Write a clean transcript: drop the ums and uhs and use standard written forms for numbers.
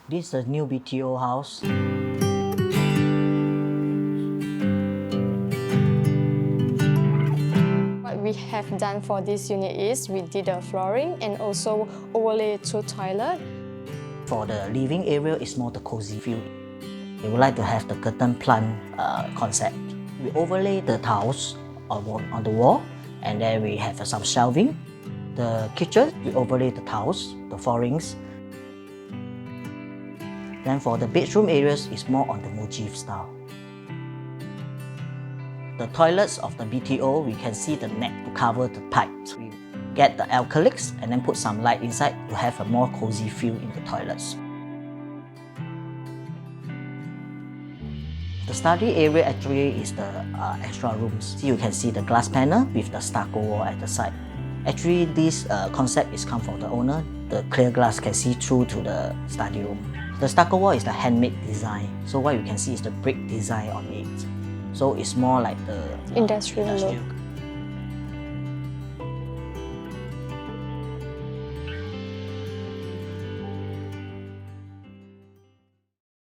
This is a new BTO house. What we have done for this unit is we did the flooring and also overlay 2 toilets. For the living area, it's more the cozy feel. We would like to have the curtain plant concept. We overlay the tiles on the wall, and then we have some shelving. The kitchen, we overlay the tiles, the floorings. Then for the bedroom areas, it's more on the Muji style. The toilets of the BTO, we can see the net to cover the pipes. We get the acrylics and then put some light inside to have a more cozy feel in the toilets. The study area actually is the extra rooms. So you can see the glass panel with the stucco wall at the side. Actually, this concept is come from the owner. The clear glass can see through to the study room. The stucco wall is the handmade design. So what you can see is the brick design on it. So it's more like the Industrial look.